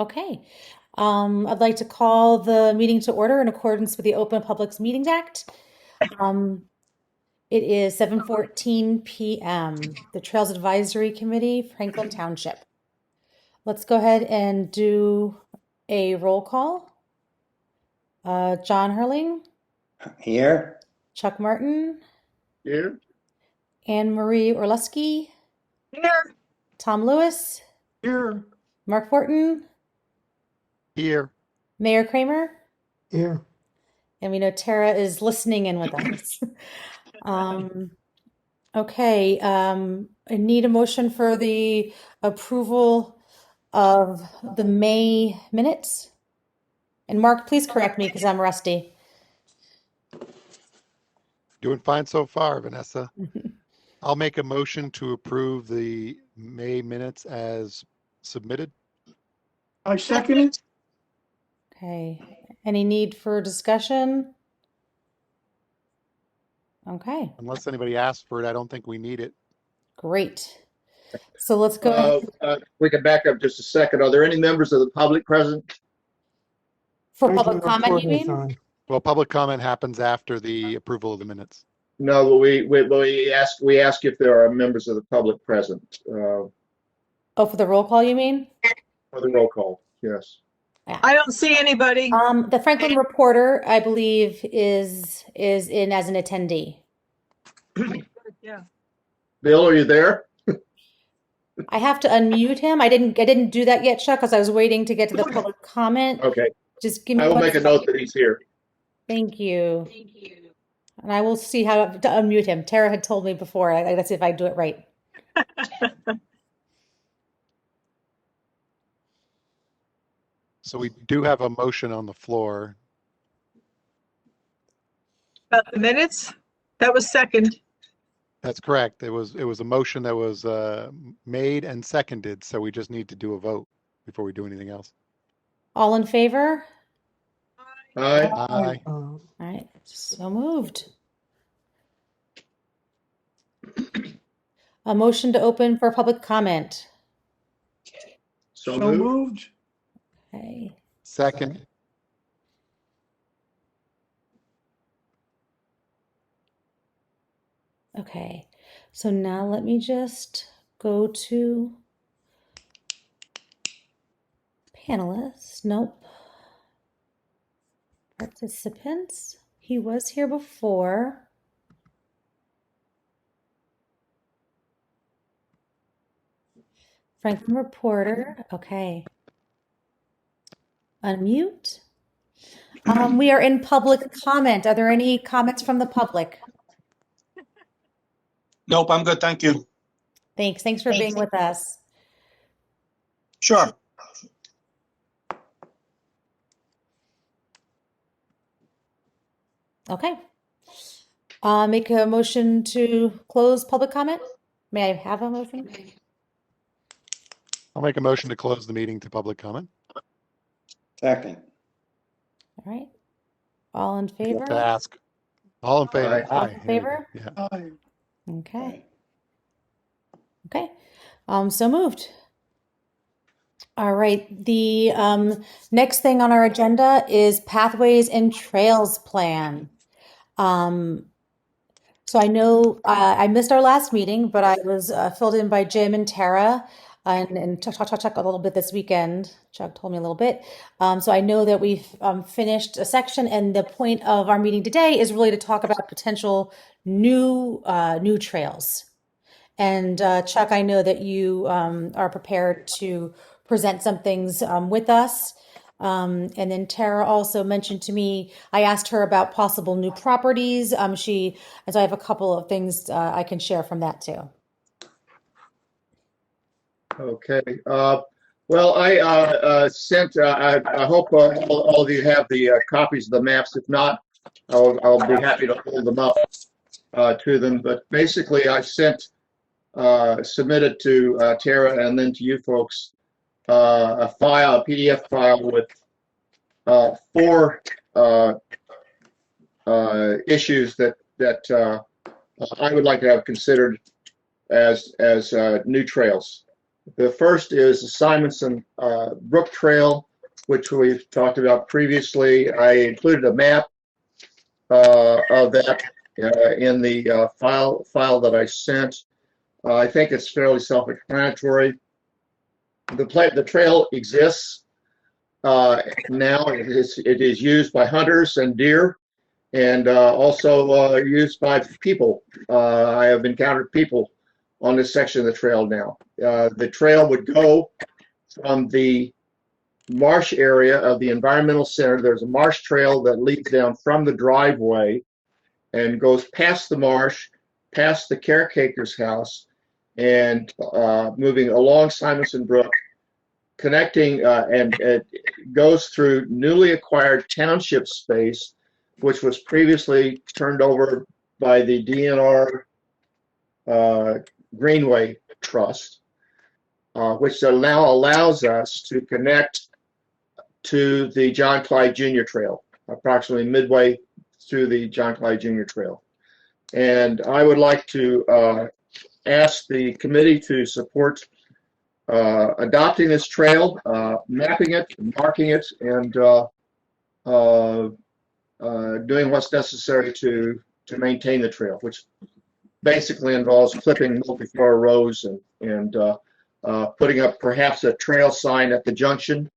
Okay. I'd like to call the meeting to order in accordance with the Open Public Meetings Act. Um, it is 7:14 p.m. The Trails Advisory Committee, Franklin Township. Let's go ahead and do a roll call. John Hurling, Here. Chuck Martin, Here. Anne Marie Orleski, Here. Tom Lewis, Here. Mark Fortin, Here. Mayor Kramer, Here. and we know Tara is listening in with us. Okay, I need a motion for the approval of the May minutes. And Mark, please correct me because I'm rusty. Doing fine so far, Vanessa. I'll make a motion to approve the May minutes as submitted. I second it. Okay, any need for discussion? Okay, Unless anybody asks for it, I don't think we need it. great. So let's go We can back up just a second. Are there any members of the public present? for public comment, you mean? Well, public comment happens after the approval of the minutes. No, but we ask if there are members of the public present Oh, for the roll call, you mean? for the roll call. Yes. I don't see anybody. The Franklin Reporter, I believe, is in as an attendee. Yeah. Bill, are you there? I have to unmute him. I didn't do that yet, Chuck, because I was waiting to get to the public comment. Okay. Just give me I will one make a second. note that he's here. Thank you. And I will see how to unmute him. Tara had told me before. Let's see if I do it right. So we do have a motion on the floor. About the minutes? That was second. That's correct. It was a motion that was made and seconded, so we just need to do a vote before we do anything else. All in favor? Aye. Aye. All right, so moved. A motion to open for public comment. So moved. Okay. Second. Okay. So now let me just go to panelists. Nope. Participants. He was here before. Franklin Reporter. Okay. Unmute. We are in public comment. Are there any comments from the public? Nope, I'm good, thank you. Thanks. Thanks for being with us. Sure. Okay. Make a motion to close public comment. May I have a motion? I'll make a motion to close the meeting to public comment. Second. All right. All in You have to favor? ask. All in favor? Aye. All in favor? Yeah. Okay. Okay. So moved. All right. The next thing on our agenda is Pathways and Trails Plan. So I know I missed our last meeting, but I was filled in by Jim and Tara and Chuck a little bit this weekend. Chuck told me a little bit. So I know that we've finished a section, and the point of our meeting today is really to talk about potential new trails. And Chuck, I know that you are prepared to present some things with us. And then Tara also mentioned to me, I asked her about possible new properties. And so I have a couple of things I can share from that too. Okay. Well, I sent. I hope all of you have the copies of the maps. If not, I'll be happy to hold them up to them. But basically, I submitted to Tara and then to you folks a PDF file with 4 issues that I would like to have considered as new trails. The first is the Simonson Brook Trail, which we've talked about previously. I included a map of that in the file that I sent. I think it's fairly self-explanatory. The trail exists now. It is used by hunters and deer, and also used by people. I have encountered people on this section of the trail now. The trail would go from the marsh area of the environmental center. There's a marsh trail that leads down from the driveway and goes past the marsh, past the caretaker's house, and moving along Simonson Brook, connecting, and it goes through newly acquired township space, which was previously turned over by the DNR Greenway Trust, which now allows us to connect to the John Clyde Jr. Trail, approximately midway through the John Clyde Jr. Trail. And I would like to ask the committee to support adopting this trail, mapping it, marking it, and doing what's necessary to maintain the trail, which basically involves clipping multi-floor rows and putting up perhaps a trail sign at the junction